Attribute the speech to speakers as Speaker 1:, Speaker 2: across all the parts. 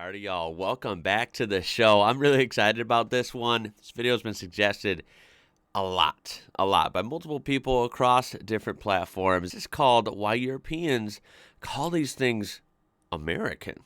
Speaker 1: Alrighty, y'all. Welcome back to the show. I'm really excited about this one. This video has been suggested a lot by multiple people across different platforms. It's called Why Europeans Call These Things American.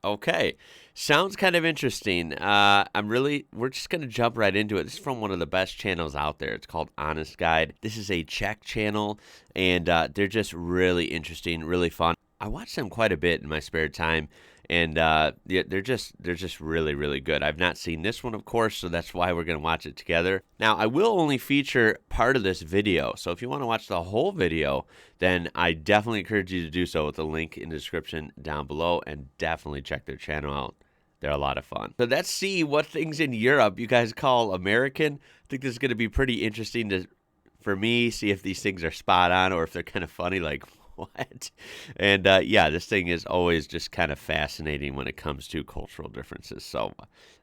Speaker 1: Okay, sounds kind of interesting. We're just going to jump right into it. This is from one of the best channels out there. It's called Honest Guide. This is a Czech channel, and they're just really interesting, really fun. I watch them quite a bit in my spare time, and they're just really, really good. I've not seen this one, of course, so that's why we're going to watch it together. Now, I will only feature part of this video, so if you want to watch the whole video, then I definitely encourage you to do so with the link in the description down below, and definitely check their channel out. They're a lot of fun. So let's see what things in Europe you guys call American. I think this is going to be pretty interesting for me, see if these things are spot on or if they're kind of funny, like, what? And yeah, this thing is always just kind of fascinating when it comes to cultural differences. So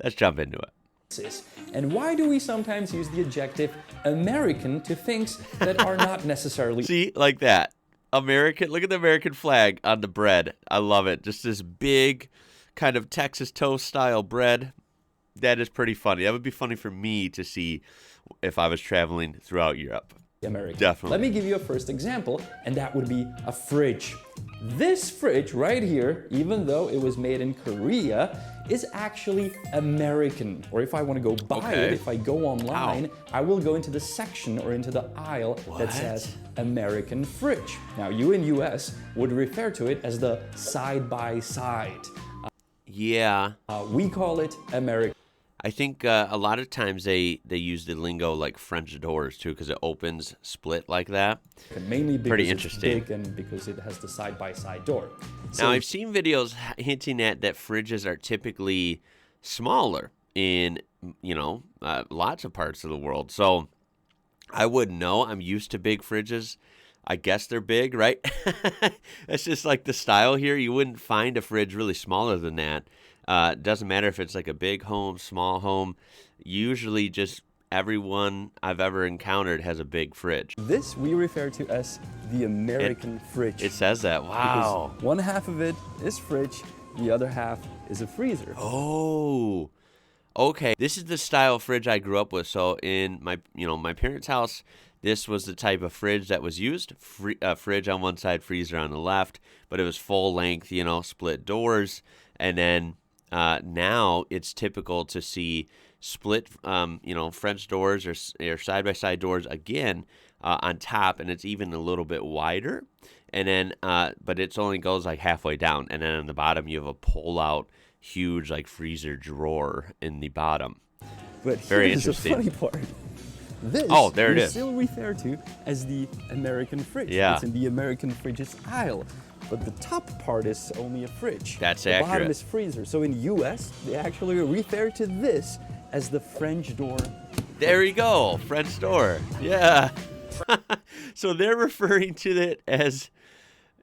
Speaker 1: let's jump into it.
Speaker 2: And why do we sometimes use the adjective American to things that are not necessarily...
Speaker 1: See, like that. American, look at the American flag on the bread. I love it. Just this big kind of Texas toast style bread. That is pretty funny. That would be funny for me to see if I was traveling throughout Europe.
Speaker 2: American.
Speaker 1: Definitely.
Speaker 2: Let me give you a first example, and that would be a fridge. This fridge right here, even though it was made in Korea, is actually American. Or if I want to go buy it, if I go online, I will go into the section or into the aisle that says American fridge. Now, you in US would refer to it as the side-by-side.
Speaker 1: Yeah.
Speaker 2: We call it American.
Speaker 1: I think a lot of times they use the lingo like French doors too, because it opens split like that.
Speaker 2: Mainly because
Speaker 1: pretty interesting.
Speaker 2: It's big and because it has the side-by-side door.
Speaker 1: Now, I've seen videos hinting at that fridges are typically smaller in, lots of parts of the world. So I wouldn't know. I'm used to big fridges. I guess they're big, right? It's just like the style here. You wouldn't find a fridge really smaller than that. It doesn't matter if it's like a big home, small home. Usually just everyone I've ever encountered has a big fridge.
Speaker 2: This we refer to as the American fridge.
Speaker 1: It says that. Wow.
Speaker 2: Because one half of it is fridge, the other half is a freezer.
Speaker 1: Oh, okay. This is the style of fridge I grew up with. So in my parents' house, this was the type of fridge that was used. Fridge on one side, freezer on the left, but it was full length, split doors. And then now it's typical to see split, French doors or side-by-side doors again on top, and it's even a little bit wider. And then, but it only goes like halfway down, and then on the bottom you have a pull-out, huge like freezer drawer in the bottom.
Speaker 2: But
Speaker 1: very
Speaker 2: here's
Speaker 1: interesting.
Speaker 2: The funny part. This
Speaker 1: there it is.
Speaker 2: Still refer to as the American fridge.
Speaker 1: Yeah.
Speaker 2: It's in the American fridges aisle. But the top part is only a fridge.
Speaker 1: That's
Speaker 2: accurate. The bottom
Speaker 1: accurate.
Speaker 2: is freezer. So in US, they actually refer to this as the French door.
Speaker 1: There you go, French door. Yeah. So they're referring to it as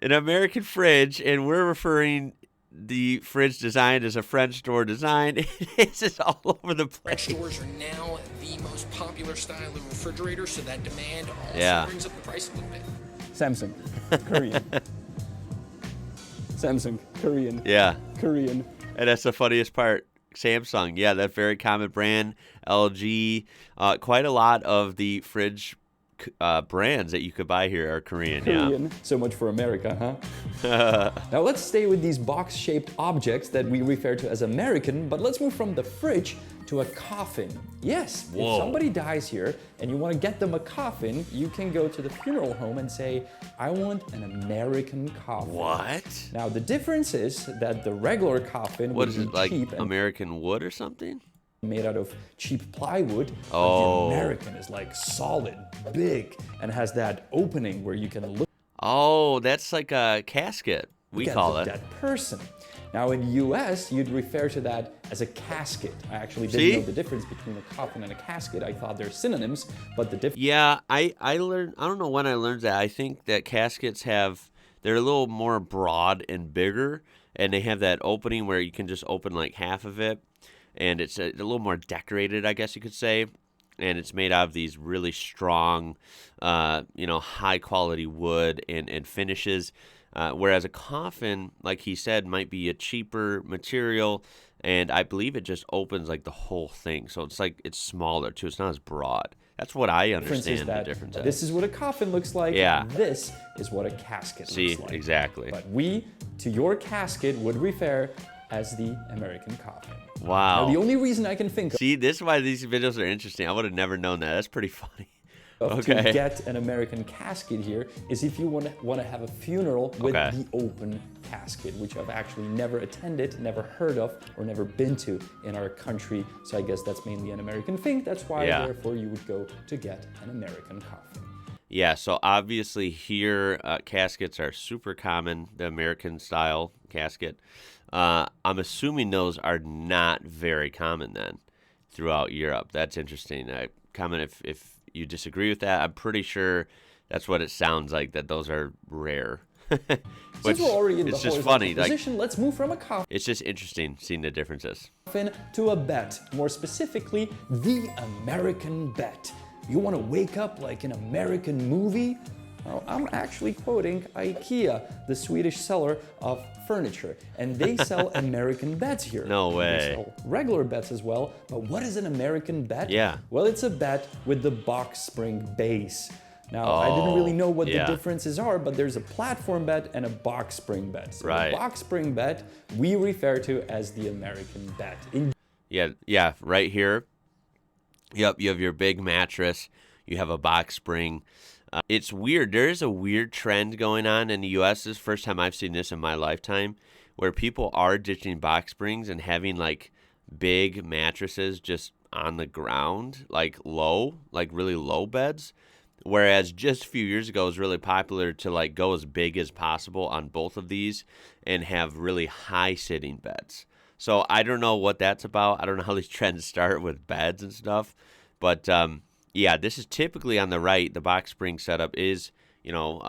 Speaker 1: an American fridge, and we're referring the fridge design as a French door design. It's just all over the place.
Speaker 3: French doors are now the most popular style of refrigerator, so that demand also brings up the price a little bit.
Speaker 2: Samsung, Korean. Samsung, Korean.
Speaker 1: Yeah.
Speaker 2: Korean.
Speaker 1: And that's the funniest part. Samsung, yeah, that very common brand. LG, quite a lot of the fridge brands that you could buy here are Korean.
Speaker 2: Yeah. So much for America, huh? Now let's stay with these box-shaped objects that we refer to as American, but let's move from the fridge to a coffin. Yes,
Speaker 1: Whoa.
Speaker 2: If somebody dies here and you want to get them a coffin, you can go to the funeral home and say, I want an American coffin.
Speaker 1: What?
Speaker 2: Now the difference is that the regular coffin
Speaker 1: What
Speaker 2: would
Speaker 1: is
Speaker 2: be
Speaker 1: it, like
Speaker 2: cheap and
Speaker 1: American wood or something?
Speaker 2: made out of cheap plywood.
Speaker 1: Oh.
Speaker 2: But the American is like solid, big, and has that opening where you can look.
Speaker 1: Oh, that's like a casket, we call it.
Speaker 2: That person. Now in US, you'd refer to that as a casket. I actually didn't know the difference between a coffin and a casket. I thought they're synonyms, but the difference.
Speaker 1: Yeah, I learned, I don't know when I learned that. I think that caskets they're a little more broad and bigger, and they have that opening where you can just open like half of it, and it's a little more decorated, I guess you could say. And it's made out of these really strong, high quality wood and finishes. Whereas a coffin, like he said, might be a cheaper material, and I believe it just opens like the whole thing. So it's like it's smaller too. It's not as broad. That's what I understand the difference is.
Speaker 2: This is what a coffin looks like.
Speaker 1: Yeah.
Speaker 2: This is what a casket looks like.
Speaker 1: Exactly.
Speaker 2: But we, to your casket, would refer as the American coffin.
Speaker 1: Wow.
Speaker 2: Now, the only reason I can think of
Speaker 1: See, this is why these videos are interesting. I would have never known that. That's pretty funny.
Speaker 2: to get an American casket here is if you want to have a funeral with the open casket, which I've actually never attended, never heard of, or never been to in our country. So I guess that's mainly an American thing. That's why, therefore, you would go to get an American coffin.
Speaker 1: Yeah, so obviously here, caskets are super common, the American style casket. I'm assuming those are not very common then throughout Europe. That's interesting. Comment if you disagree with that. I'm pretty sure that's what it sounds like, that those are rare.
Speaker 2: Since we're already in the
Speaker 1: it's just funny.
Speaker 2: Position, let's move from a coffin.
Speaker 1: It's just interesting seeing the differences.
Speaker 2: To a bed, more specifically, the American bed. You want to wake up like an American movie? Well, I'm actually quoting IKEA, the Swedish seller of furniture, and they sell American beds here.
Speaker 1: No way.
Speaker 2: They sell regular beds as well, but what is an American bed?
Speaker 1: Yeah.
Speaker 2: Well, it's a bed with the box spring base. Now, I didn't really know what the differences are, but there's a platform bed and a box spring bed. So the box spring bed we refer to as the American bed.
Speaker 1: Yeah, right here. Yep, you have your big mattress. You have a box spring. It's weird. There is a weird trend going on in the U.S. This is the first time I've seen this in my lifetime, where people are ditching box springs and having like big mattresses just on the ground, like low, like really low beds. Whereas just a few years ago, it was really popular to like go as big as possible on both of these and have really high sitting beds. So I don't know what that's about. I don't know how these trends start with beds and stuff. But yeah, this is typically on the right. The box spring setup is, you know,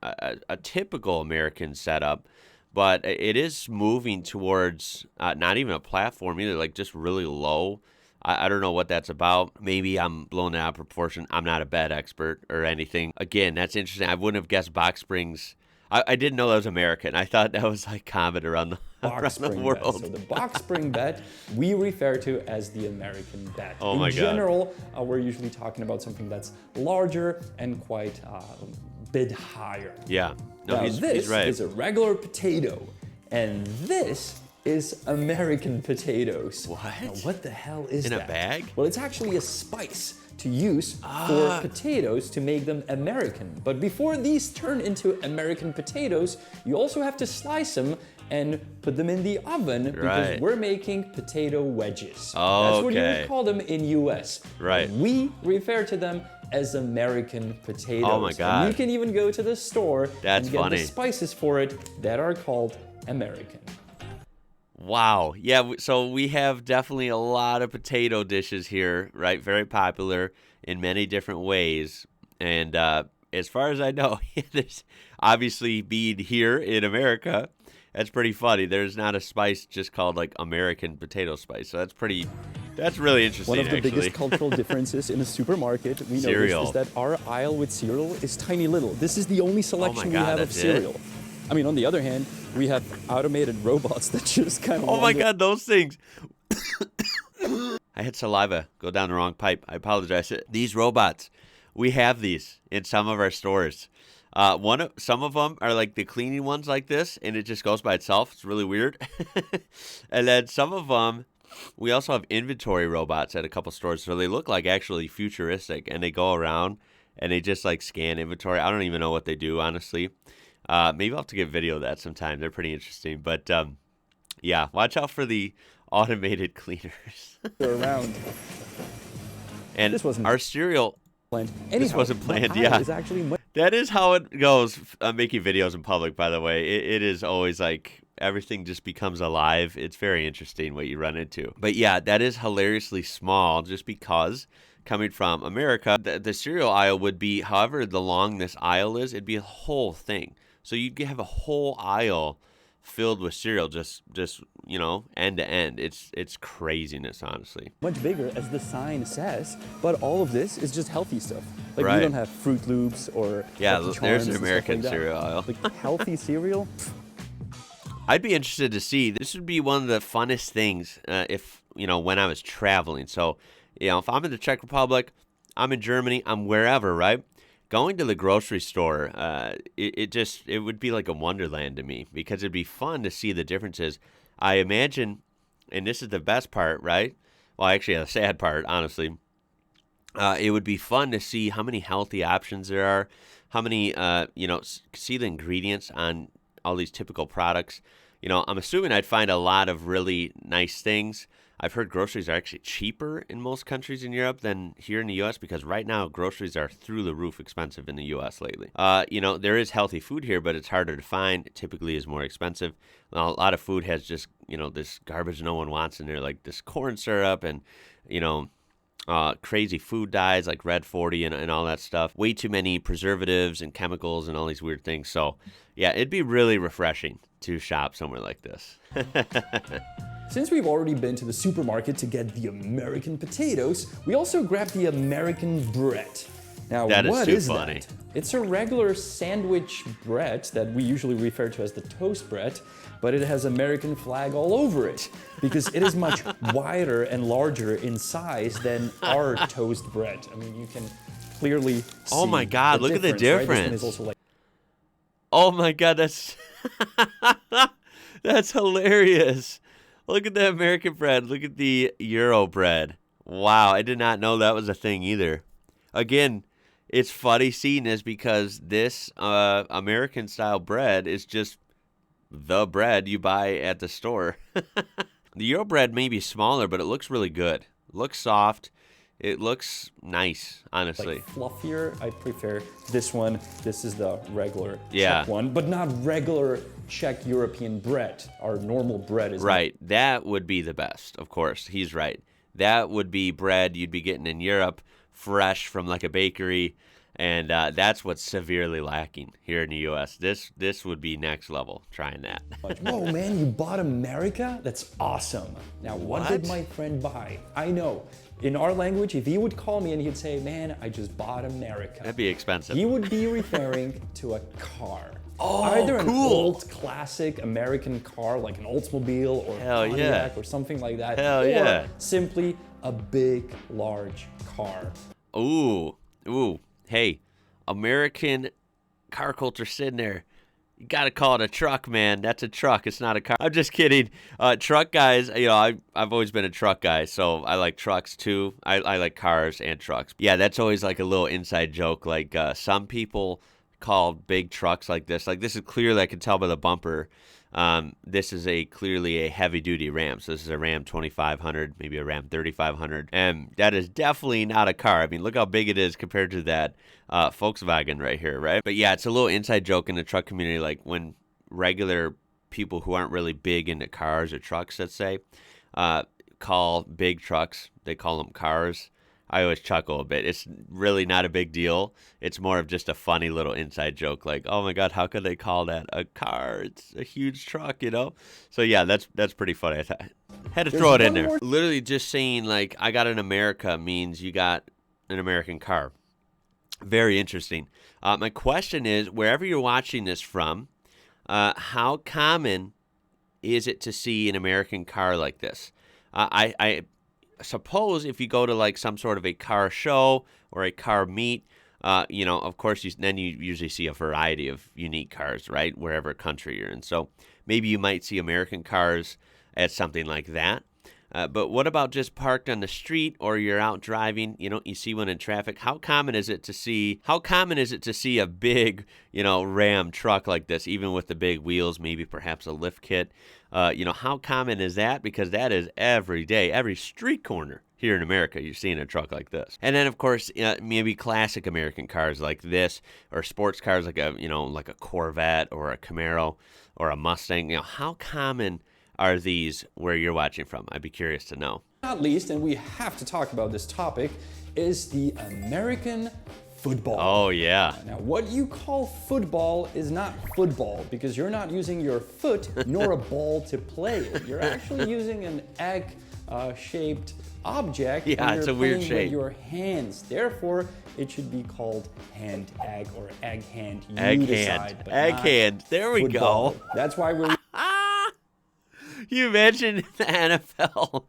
Speaker 1: a typical American setup. But it is moving towards not even a platform either, like just really low. I don't know what that's about. Maybe I'm blowing it out of proportion. I'm not a bed expert or anything. Again, that's interesting. I wouldn't have guessed box springs. I didn't know that was American. I thought that was like common around the, world.
Speaker 2: So the box spring bed we refer to as the American bed.
Speaker 1: Oh my God.
Speaker 2: In general, we're usually talking about something that's larger and quite a bit higher.
Speaker 1: Yeah. No,
Speaker 2: now,
Speaker 1: he's
Speaker 2: this
Speaker 1: right.
Speaker 2: is a regular potato, and this is American potatoes.
Speaker 1: What?
Speaker 2: Now, what the hell is that?
Speaker 1: In a bag?
Speaker 2: Well, it's actually a spice to use for potatoes to make them American. But before these turn into American potatoes, you also have to slice them and put them in the oven because we're making potato wedges.
Speaker 1: Oh,
Speaker 2: that's what you would call them in US.
Speaker 1: Right.
Speaker 2: We refer to them as American potatoes.
Speaker 1: Oh my God.
Speaker 2: And you can even go to the store and get
Speaker 1: funny.
Speaker 2: the spices for it that are called American.
Speaker 1: Wow. Yeah, so we have definitely a lot of potato dishes here, right? Very popular in many different ways. And as far as I know, there's obviously being here in America, that's pretty funny. There's not a spice just called like American potato spice. So that's really interesting.
Speaker 2: One of the biggest cultural differences in a supermarket we noticed is that our aisle with cereal is tiny little. This is the only selection we have of cereal. I mean, on the other hand, we have automated robots that just kind of...
Speaker 1: Oh my God, those things. I had saliva go down the wrong pipe. I apologize. These robots, we have these in some of our stores. Some of them are like the cleaning ones like this, and it just goes by itself. It's really weird. And then some of them, we also have inventory robots at a couple stores, so they look like actually futuristic, and they go around and they just like scan inventory. I don't even know what they do, honestly. Maybe I'll have to get a video of that sometime. They're pretty interesting. But yeah, watch out for the automated cleaners.
Speaker 2: They're around.
Speaker 1: And
Speaker 2: this wasn't
Speaker 1: our cereal.
Speaker 2: Planned. Anyhow,
Speaker 1: this wasn't planned. Yeah, that is how it goes. Making videos in public, by the way, it is always like everything just becomes alive. It's very interesting what you run into. But yeah, that is hilariously small, just because. Coming from America, the cereal aisle would be, however the long this aisle is, it'd be a whole thing. So you'd have a whole aisle filled with cereal, just you know, end to end. It's craziness, honestly.
Speaker 2: Much bigger, as the sign says, but all of this is just healthy stuff. Like
Speaker 1: Right.
Speaker 2: we don't have Fruit Loops or
Speaker 1: Yeah,
Speaker 2: Lucky
Speaker 1: there's
Speaker 2: Charms
Speaker 1: an
Speaker 2: and stuff
Speaker 1: American
Speaker 2: like that.
Speaker 1: cereal aisle.
Speaker 2: Like healthy cereal.
Speaker 1: I'd be interested to see. This would be one of the funnest things if, you know, when I was traveling. So, you know, if I'm in the Czech Republic, I'm in Germany, I'm wherever, right? Going to the grocery store, it would be like a wonderland to me because it'd be fun to see the differences. I imagine, and this is the best part, right? Well, actually, the sad part, honestly. It would be fun to see how many healthy options there are, how many, you know, see the ingredients on all these typical products. You know, I'm assuming I'd find a lot of really nice things. I've heard groceries are actually cheaper in most countries in Europe than here in the U.S. because right now groceries are through the roof expensive in the U.S. lately. You know, there is healthy food here, but it's harder to find. It typically is more expensive. A lot of food has just, you know, this garbage no one wants in there, like this corn syrup and, you know, crazy food dyes like Red 40 and all that stuff. Way too many preservatives and chemicals and all these weird things. So, yeah, it'd be really refreshing to shop somewhere like this.
Speaker 2: Since we've already been to the supermarket to get the American potatoes, we also grabbed the American bread. Now,
Speaker 1: That is
Speaker 2: what
Speaker 1: too
Speaker 2: is
Speaker 1: funny.
Speaker 2: that? It's a regular sandwich bread that we usually refer to as the toast bread, but it has American flag all over it because it is much wider and larger in size than our toast bread. I mean, you can clearly see
Speaker 1: Oh my God, look at the
Speaker 2: right? This one
Speaker 1: difference.
Speaker 2: is also like
Speaker 1: Oh my God, that's that's hilarious. Look at the American bread. Look at the Euro bread. Wow, I did not know that was a thing either. Again, it's funny seeing this because this American style bread is just the bread you buy at the store. The Euro bread may be smaller, but it looks really good. It looks soft. It looks nice, honestly.
Speaker 2: fluffier. I prefer this one. This is the regular
Speaker 1: Yeah.
Speaker 2: Czech one, but not regular Czech European bread. Our normal bread is
Speaker 1: Right. That would be the best, of course. He's right. That would be bread you'd be getting in Europe, fresh from like a bakery, and that's what's severely lacking here in the U.S. This would be next level, trying that.
Speaker 2: much. Whoa, man, you bought America? That's awesome. Now, what did
Speaker 1: What?
Speaker 2: my friend buy? I know. In our language, if he would call me and he'd say, man, I just bought America,
Speaker 1: That'd be expensive.
Speaker 2: he would be referring to a car.
Speaker 1: Oh,
Speaker 2: Either an
Speaker 1: cool.
Speaker 2: old classic American car like an Oldsmobile or
Speaker 1: Hell
Speaker 2: a Pontiac
Speaker 1: yeah.
Speaker 2: or something like that.
Speaker 1: Hell
Speaker 2: or
Speaker 1: yeah.
Speaker 2: simply a big, large car.
Speaker 1: Ooh. Hey, American car culture sitting there. You gotta call it a truck, man. That's a truck. It's not a car. I'm just kidding. Truck guys, you know, I've always been a truck guy, so I like trucks too. I like cars and trucks. Yeah, that's always like a little inside joke. Like some people call big trucks like this is clearly, I can tell by the bumper. This is clearly a heavy duty Ram. So this is a Ram 2500, maybe a Ram 3500. And that is definitely not a car. I mean, look how big it is compared to that Volkswagen right here, right? But yeah, it's a little inside joke in the truck community. Like when regular people who aren't really big into cars or trucks, let's say, call big trucks, they call them cars. I always chuckle a bit. It's really not a big deal. It's more of just a funny little inside joke, like, oh my God, how could they call that a car? It's a huge truck, you know? So yeah, that's pretty funny. I had to throw it in there. Literally just saying, like, I got an America means you got an American car. Very interesting. My question is, wherever you're watching this from, how common is it to see an American car like this? I suppose if you go to like some sort of a car show or a car meet, you know, of course, then you usually see a variety of unique cars, right, wherever country you're in. So maybe you might see American cars at something like that. But what about just parked on the street or you're out driving, you know, you see one in traffic? How common is it to see a big, you know, Ram truck like this, even with the big wheels, maybe perhaps a lift kit? You know, how common is that? Because that is every day, every street corner here in America, you're seeing a truck like this. And then, of course, maybe classic American cars like this, or sports cars like a Corvette or a Camaro or a Mustang. You know, how common are these where you're watching from? I'd be curious to know.
Speaker 2: Not least, and we have to talk about this topic, is the American football.
Speaker 1: Oh, yeah.
Speaker 2: Now, what you call football is not football because you're not using your foot nor a ball to play it. You're actually using an egg-shaped object.
Speaker 1: Yeah, it's a weird shape.
Speaker 2: With your hands. Therefore, it should be called hand egg or egg hand.
Speaker 1: Egg hand. Egg hand. There we go.
Speaker 2: That's why we're.
Speaker 1: You mentioned the NFL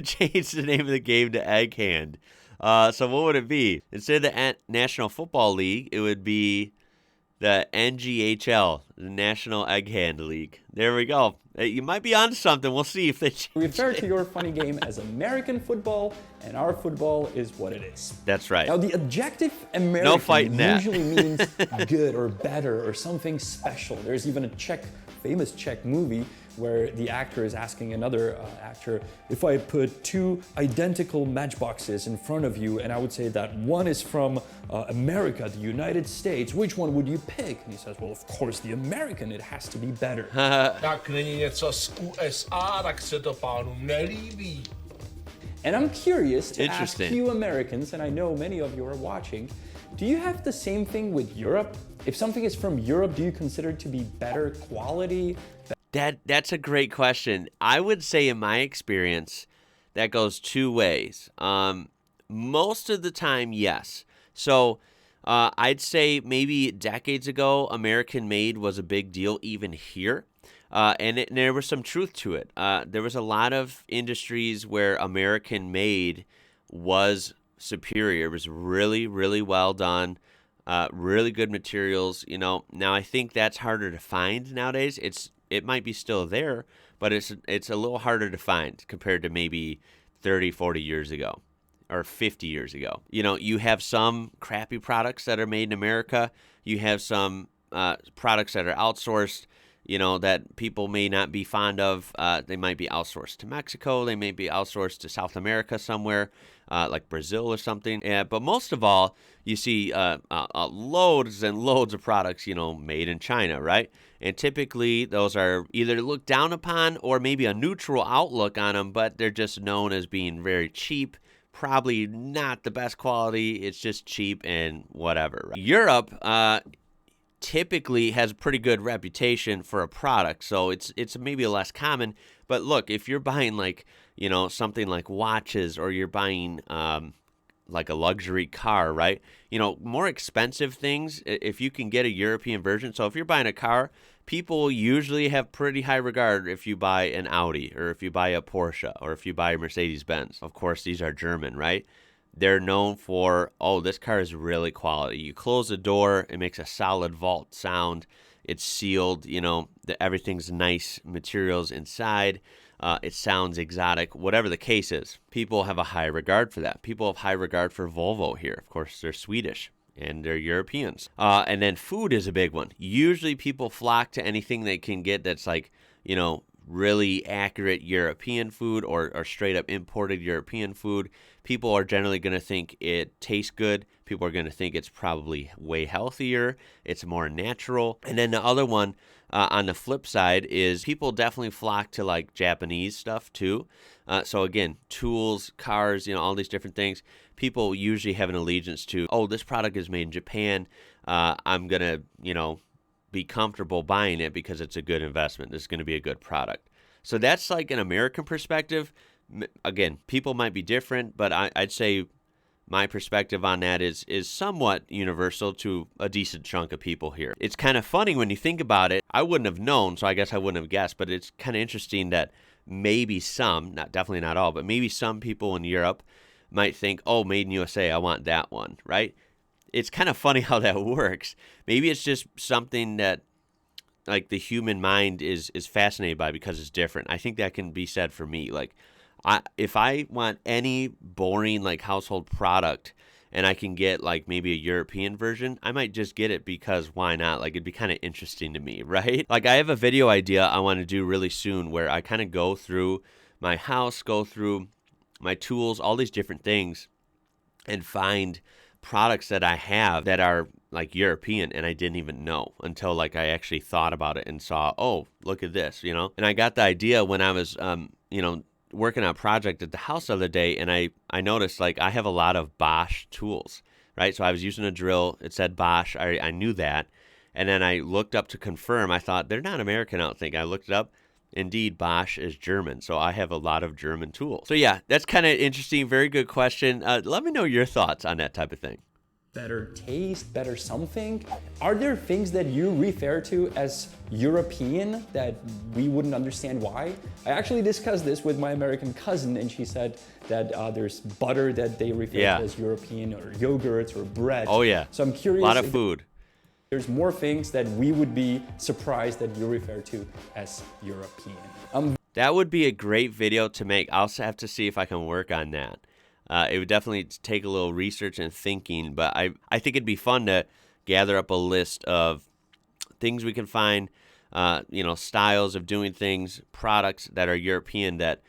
Speaker 1: changed the name of the game to Egg Hand. So what would it be? Instead of the National Football League, it would be the NGHL, the National Egg Hand League. There we go. You might be onto something. We'll see if they change
Speaker 2: refer
Speaker 1: it.
Speaker 2: to your funny game as American football, and our football is what it is.
Speaker 1: That's right.
Speaker 2: Now, the adjective American
Speaker 1: that.
Speaker 2: usually means good or better or something special. There's even a famous Czech movie where the actor is asking another actor, if I put two identical matchboxes in front of you and I would say that one is from America, the United States, which one would you pick? And he says, well, of course, the American, it has to be better.
Speaker 4: Tak není něco z USA, tak se to pánu nelíbí.
Speaker 2: And I'm curious to ask you Americans, and I know many of you are watching, do you have the same thing with Europe? If something is from Europe, do you consider it to be better quality?
Speaker 1: That's a great question. I would say in my experience, that goes two ways. Most of the time, yes. So I'd say maybe decades ago, American made was a big deal even here. And there was some truth to it. There was a lot of industries where American made was superior. It was really, really well done. Really good materials. Now I think that's harder to find nowadays. It might be still there, but it's a little harder to find compared to maybe 30, 40 years ago or 50 years ago. You have some crappy products that are made in America. You have some products that are outsourced, that people may not be fond of. They might be outsourced to Mexico. They may be outsourced to South America somewhere, like Brazil or something. But most of all, you see loads and loads of products, made in China, right? And typically those are either looked down upon or maybe a neutral outlook on them, but they're just known as being very cheap, probably not the best quality. It's just cheap and whatever. Right? Europe typically has a pretty good reputation for a product, so it's maybe less common. But look, if you're buying something like watches, or you're buying like a luxury car, right? More expensive things, if you can get a European version. So if you're buying a car, people usually have pretty high regard if you buy an Audi, or if you buy a Porsche, or if you buy a Mercedes-Benz. Of course, these are German, right? They're known for, this car is really quality. You close the door, it makes a solid vault sound. It's sealed, everything's nice materials inside. It sounds exotic, whatever the case is. People have a high regard for that. People have high regard for Volvo here. Of course, they're Swedish and they're Europeans. And then food is a big one. Usually people flock to anything they can get that's like, really accurate European food, or straight up imported European food. People are generally going to think it tastes good. People are going to think it's probably way healthier. It's more natural. And then the other one, on the flip side, is people definitely flock to like Japanese stuff too. So again, tools, cars, all these different things. People usually have an allegiance to, this product is made in Japan. I'm going to, be comfortable buying it because it's a good investment. This is going to be a good product. So that's like an American perspective. Again, people might be different, but I'd say my perspective on that is somewhat universal to a decent chunk of people here. It's kind of funny when you think about it. I wouldn't have known, so I guess I wouldn't have guessed, but it's kind of interesting that maybe some, definitely not all, but maybe some people in Europe might think, made in USA, I want that one, right? It's kind of funny how that works. Maybe it's just something that like the human mind is fascinated by because it's different. I think that can be said for me. Like if I want any boring like household product and I can get like maybe a European version, I might just get it because why not? Like it'd be kind of interesting to me, right? Like I have a video idea I want to do really soon where I kind of go through my house, go through my tools, all these different things, and find products that I have that are like European and I didn't even know until like I actually thought about it and saw, look at this, And I got the idea when I was, working on a project at the house the other day, and I noticed like I have a lot of Bosch tools, right? So I was using a drill. It said Bosch. I knew that. And then I looked up to confirm. I thought, they're not American, I don't think. I looked it up. Indeed, Bosch is German. So I have a lot of German tools. So yeah, that's kind of interesting. Very good question. Let me know your thoughts on that type of thing.
Speaker 2: Better taste, better something. Are there things that you refer to as European that we wouldn't understand why? I actually discussed this with my American cousin, and she said that there's butter that they refer to as European, or yogurts or bread.
Speaker 1: Oh yeah.
Speaker 2: So I'm curious.
Speaker 1: A lot of food.
Speaker 2: There's more things that we would be surprised that you refer to as European.
Speaker 1: That would be a great video to make. I'll have to see if I can work on that. It would definitely take a little research and thinking, but I think it'd be fun to gather up a list of things we can find, styles of doing things, products that are European that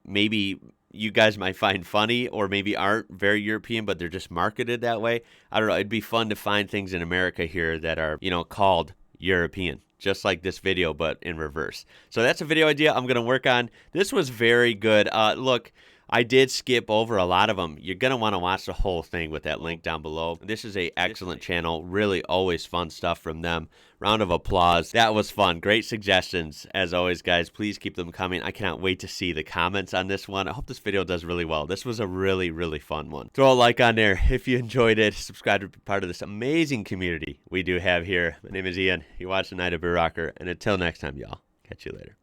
Speaker 1: maybe you guys might find funny or maybe aren't very European, but they're just marketed that way. I don't know. It'd be fun to find things in America here that are, called European, just like this video, but in reverse. So that's a video idea I'm going to work on. This was very good. Look, I did skip over a lot of them. You're going to want to watch the whole thing with that link down below. This is a excellent channel. Really always fun stuff from them. Round of applause. That was fun. Great suggestions. As always, guys, please keep them coming. I cannot wait to see the comments on this one. I hope this video does really well. This was a really, really fun one. Throw a like on there if you enjoyed it. Subscribe to be part of this amazing community we do have here. My name is Ian. You're watching IWrocker. And until next time, y'all. Catch you later.